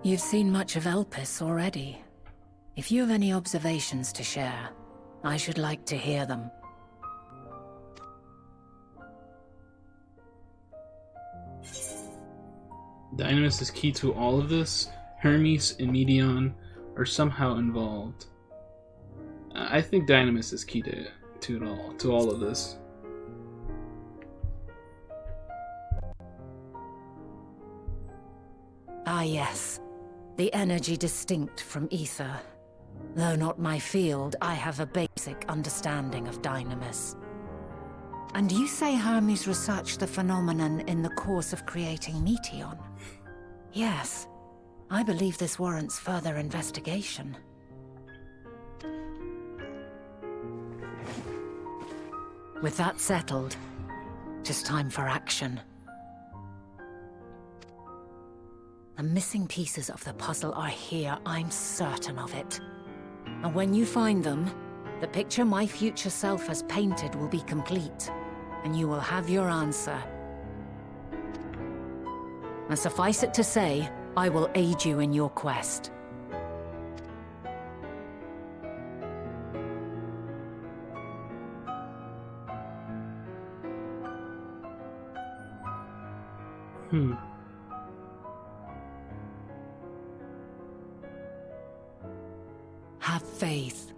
Speaker 5: You've seen much of Elpis already. If you have any observations to share, I should like to hear them.
Speaker 1: Dynamis is key to all of this. Hermes and Medion are somehow involved. I think Dynamis is key to it all, to all of this.
Speaker 5: Ah yes, the energy distinct from ether. Though not my field, I have a basic understanding of Dynamis. And you say Hermes researched the phenomenon in the course of creating Meteon? Yes, I believe this warrants further investigation. With that settled, just time for action. The missing pieces of the puzzle are here, I'm certain of it. And when you find them, the picture my future self has painted will be complete, and you will have your answer. And suffice it to say, I will aid you in your quest. Have faith.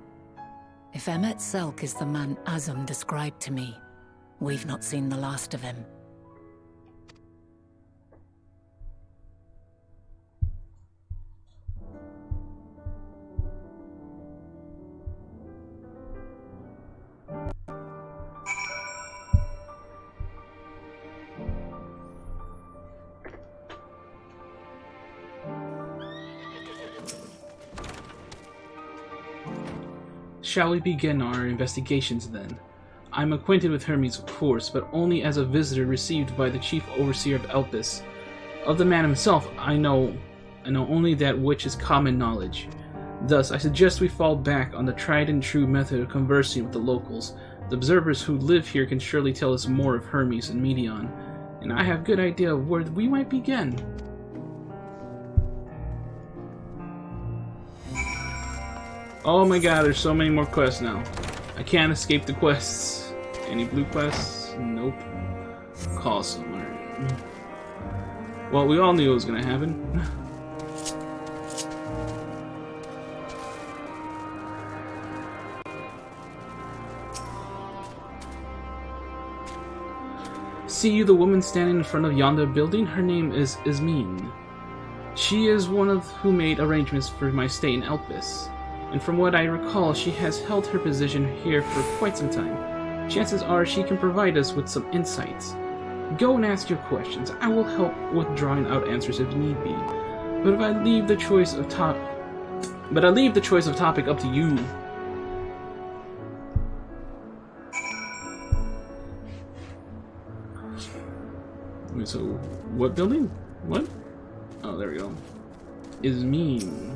Speaker 5: If Emmet Selk is the man Azum described to me, we've not seen the last of him.
Speaker 1: Shall we begin our investigations then? I'm acquainted with Hermes, of course, but only as a visitor received by the chief overseer of Elpis. Of the man himself, I know only that which is common knowledge. Thus, I suggest we fall back on the tried and true method of conversing with the locals. The observers who live here can surely tell us more of Hermes and Meteon, and I have a good idea of where we might begin. Oh my god, there's so many more quests now. I can't escape the quests. Any blue quests? Nope. Call somewhere. Well, we all knew it was gonna happen. See you the woman standing in front of yonder building? Her name is Ismene. She is one of who made arrangements for my stay in Elpis. And from what I recall, she has held her position here for quite some time. Chances are she can provide us with some insights. Go and ask your questions. I will help with drawing out answers if need be. But I leave the choice of topic up to you. Wait, so what building? What? Oh, there we go. Ismene.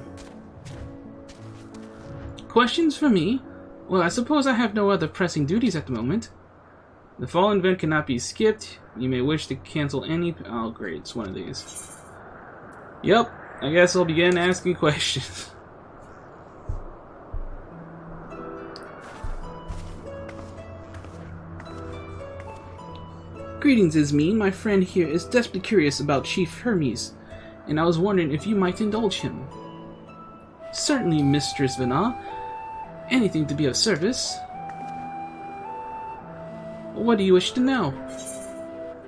Speaker 1: Questions for me? Well, I suppose I have no other pressing duties at the moment. The fall event cannot be skipped. You may wish to cancel any... Oh, great. It's one of these. Yep. I guess I'll begin asking questions. Greetings, Ismene. My friend here is desperately curious about Chief Hermes, and I was wondering if you might indulge him. Certainly, Mistress Venat. Anything to be of service. What do you wish to know?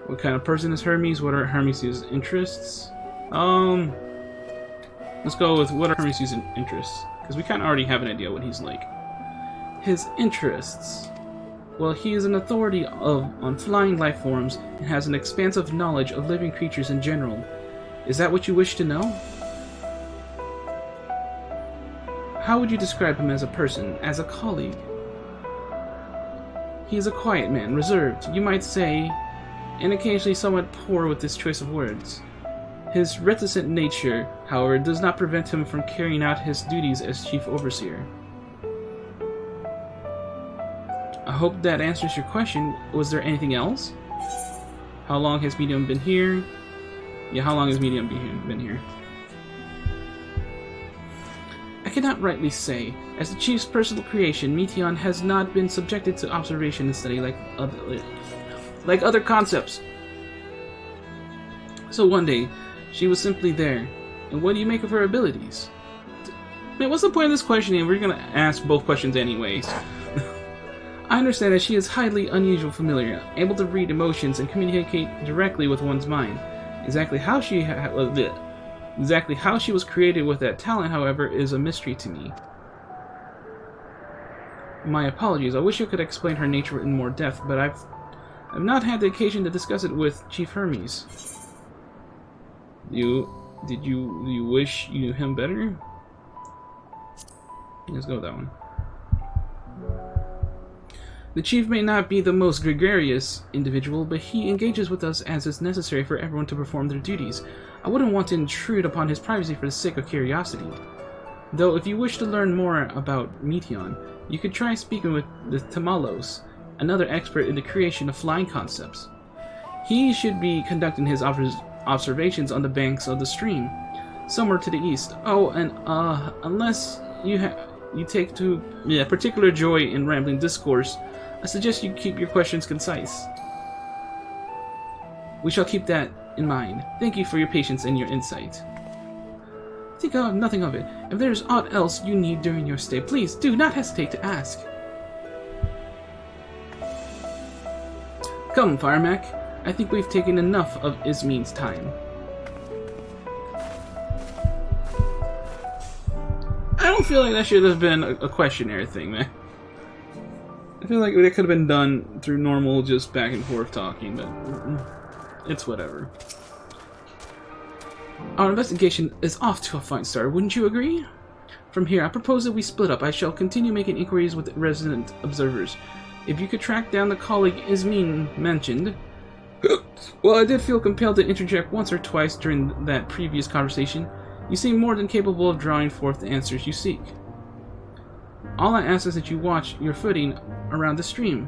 Speaker 1: What kind of person is Hermes? What are Hermes' interests? Let's go with what are Hermes' interests, because we kind of already have an idea what he's like. His interests. Well, he is an authority on flying life forms and has an expansive knowledge of living creatures in general. Is that what you wish to know? How would you describe him as a person, as a colleague? He is a quiet man, reserved, you might say, and occasionally somewhat poor with his choice of words. His reticent nature, however, does not prevent him from carrying out his duties as chief overseer. I hope that answers your question. Was there anything else? How long has Medium been here? Yeah, how long has Medium been here? cannot rightly say. As the Chief's personal creation, Meteon has not been subjected to observation and study like other concepts. So one day, she was simply there. And what do you make of her abilities? Man, what's the point of this questioning? We're gonna ask both questions anyways. I understand that she is highly unusual familiar, able to read emotions and communicate directly with one's mind. Exactly how she was created with that talent, however, is a mystery to me. My apologies. I wish you could explain her nature in more depth, but I've not had the occasion to discuss it with Chief Hermes. Do you wish you knew him better? Let's go with that one. The Chief may not be the most gregarious individual, but he engages with us as is necessary for everyone to perform their duties. I wouldn't want to intrude upon his privacy for the sake of curiosity. Though, if you wish to learn more about Meteon, you could try speaking with the Tamalos, another expert in the creation of flying concepts. He should be conducting his observations on the banks of the stream, somewhere to the east. Oh, and unless you take particular joy in rambling discourse, I suggest you keep your questions concise. We shall keep that in mind. Thank you for your patience and your insight. Think of nothing of it. If there is aught else you need during your stay, please do not hesitate to ask. Come, Firemac. I think we've taken enough of Ismin's time. I don't feel like that should have been a questionnaire thing, man. I feel like it could have been done through normal, just back and forth talking, but it's whatever. Our investigation is off to a fine start, wouldn't you agree? From here, I propose that we split up. I shall continue making inquiries with resident observers. If you could track down the colleague Ismin mentioned... Well, I did feel compelled to interject once or twice during that previous conversation. You seem more than capable of drawing forth the answers you seek. All I ask is that you watch your footing around the stream.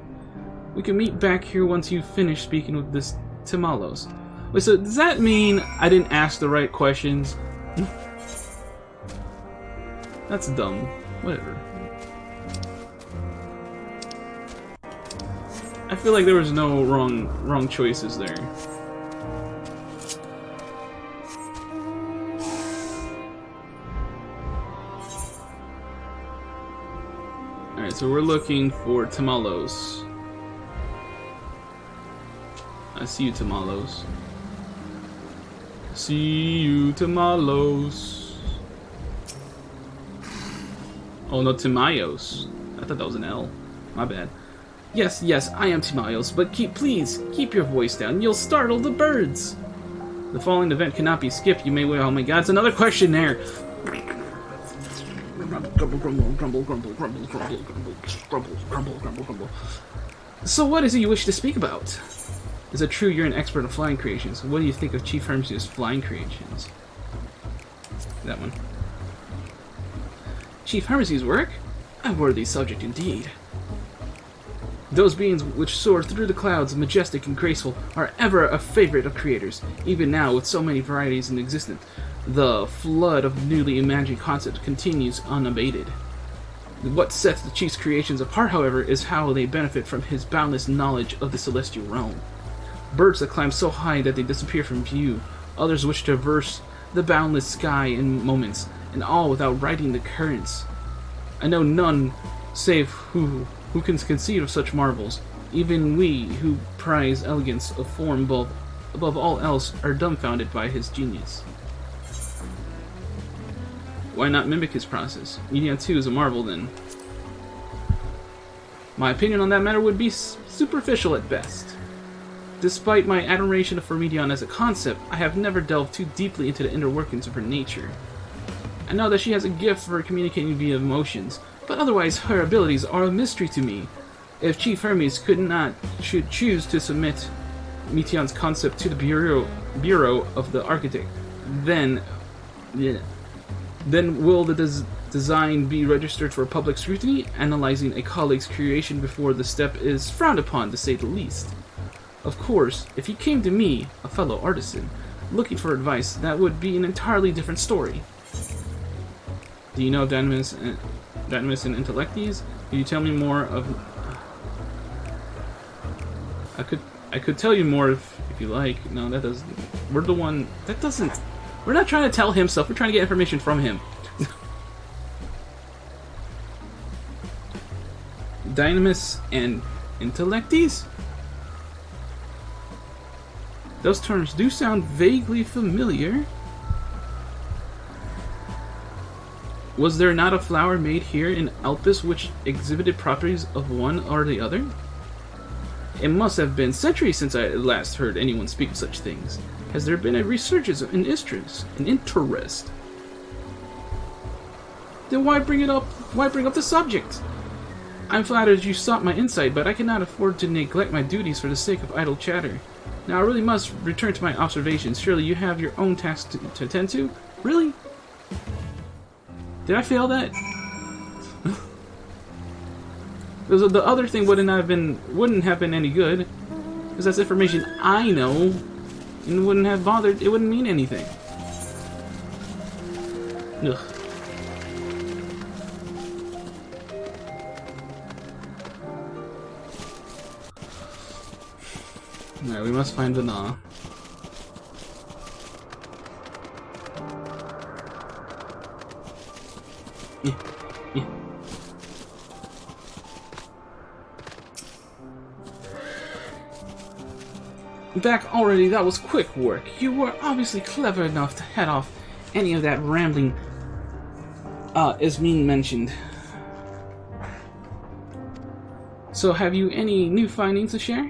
Speaker 1: We can meet back here once you finish speaking with this Tamalos. Wait, so does that mean I didn't ask the right questions? That's dumb. Whatever. I feel like there was no wrong choices there. Alright, so we're looking for Tamalos. I see you, Tamalos. See you, Tamalos. Oh no, Timayos. I thought that was an L. My bad. Yes, I am Timayos, but please, keep your voice down. You'll startle the birds. The following event cannot be skipped. You may wait. Oh my god, it's another questionnaire. Grumble, grumble, grumble, grumble, grumble, grumble, grumble, grumble, grumble, grumble, grumble. So what is it you wish to speak about? Is it true you're an expert in flying creations? What do you think of Chief Hermes' flying creations? That one. Chief Hermes' work? A worthy subject indeed. Those beings which soar through the clouds, majestic and graceful, are ever a favorite of creators, even now with so many varieties in existence. The flood of newly imagined concepts continues unabated. What sets the Chief's creations apart, however, is how they benefit from his boundless knowledge of the celestial realm. Birds that climb so high that they disappear from view, others which traverse the boundless sky in moments, and all without riding the currents. I know none save who can conceive of such marvels. Even we, who prize elegance of form above all else, are dumbfounded by his genius. Why not mimic his process? Meteon 2 is a marvel, then. My opinion on that matter would be superficial at best. Despite my admiration for Meteon as a concept, I have never delved too deeply into the inner workings of her nature. I know that she has a gift for communicating via emotions, but otherwise her abilities are a mystery to me. If Chief Hermes should choose to submit Meteon's concept to the Bureau of the Architect, then will the design be registered for public scrutiny, analyzing a colleague's creation before the step is frowned upon, to say the least. Of course, if he came to me, a fellow artisan, looking for advice, that would be an entirely different story. Do you know of Dynamis and Intellecties? Can you tell me more of... I could tell you more if you like. No, that doesn't... We're the one... That doesn't... We're not trying to tell him stuff. We're trying to get information from him. Dynamis and Intellecties? Those terms do sound vaguely familiar. Was there not a flower made here in Alpus which exhibited properties of one or the other? It must have been centuries since I last heard anyone speak of such things. Has there been a resurgence in interest? Then why bring it up? Why bring up the subject? I'm flattered you sought my insight, but I cannot afford to neglect my duties for the sake of idle chatter. Now I really must return to my observations. Surely you have your own tasks to attend to? Really? Did I fail that? Because the other thing wouldn't have been any good. Because that's information I know, and wouldn't have bothered. It wouldn't mean anything. Ugh. Alright, we must find Venat. Yeah. Back already, that was quick work. You were obviously clever enough to head off any of that rambling Ismene mentioned. So have you any new findings to share?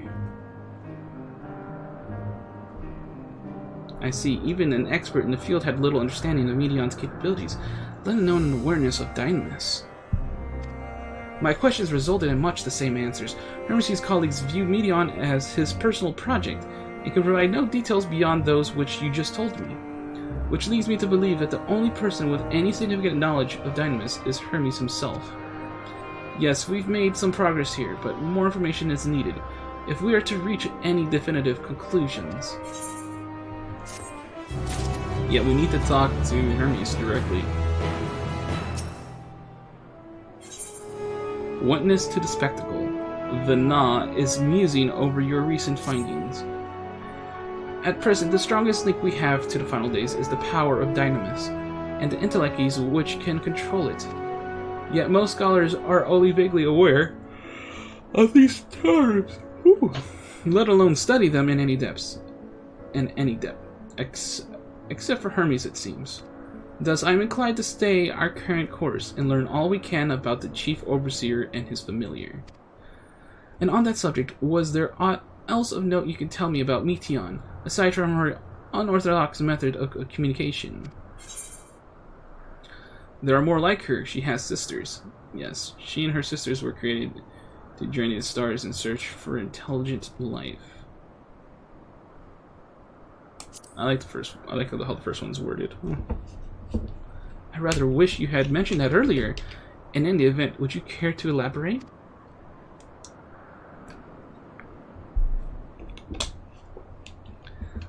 Speaker 1: I see, even an expert in the field had little understanding of Medion's capabilities, let alone an awareness of Dynamis. My questions resulted in much the same answers. Hermes' colleagues view Medion as his personal project, and can provide no details beyond those which you just told me. Which leads me to believe that the only person with any significant knowledge of Dynamis is Hermes himself. Yes, we've made some progress here, but more information is needed, if we are to reach any definitive conclusions. Yeah, we need to talk to Hermes directly. Witness to the spectacle. Venat is musing over your recent findings. At present, the strongest link we have to the final days is the power of Dynamis, and the intellects which can control it. Yet most scholars are only vaguely aware of these terms, let alone study them in any depth. Except for Hermes, it seems. Thus, I am inclined to stay our current course and learn all we can about the Chief Overseer and his familiar. And on that subject, was there aught else of note you can tell me about Meteon, aside from her unorthodox method of communication? There are more like her. She has sisters. Yes, she and her sisters were created to journey the stars in search for intelligent life. I like how the first one's worded. I rather wish you had mentioned that earlier. And in the event, would you care to elaborate?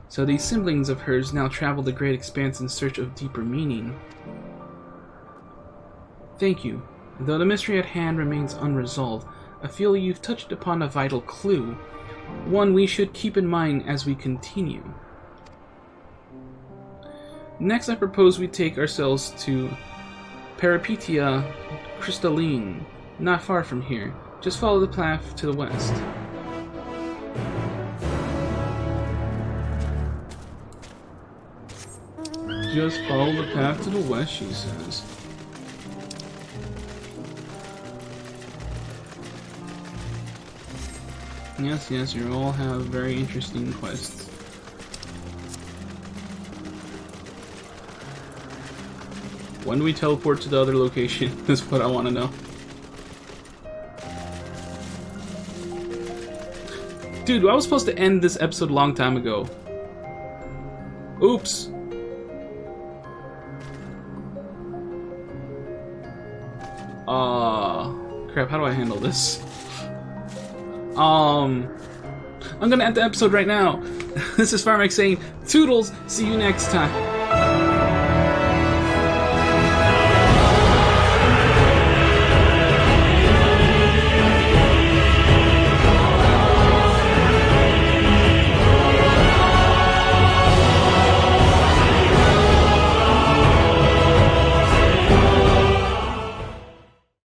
Speaker 1: So these siblings of hers now travel the great expanse in search of deeper meaning. Thank you. Though the mystery at hand remains unresolved, I feel you've touched upon a vital clue, one we should keep in mind as we continue. Next, I propose we take ourselves to Peripetia Crystalline, not far from here. Just follow the path to the west. Just follow the path to the west, she says. Yes, you all have very interesting quests. When do we teleport to the other location? Is what I want to know. Dude, I was supposed to end this episode a long time ago. Oops. Crap, how do I handle this? I'm gonna end the episode right now. This is Firemac saying, Toodles, see you next time.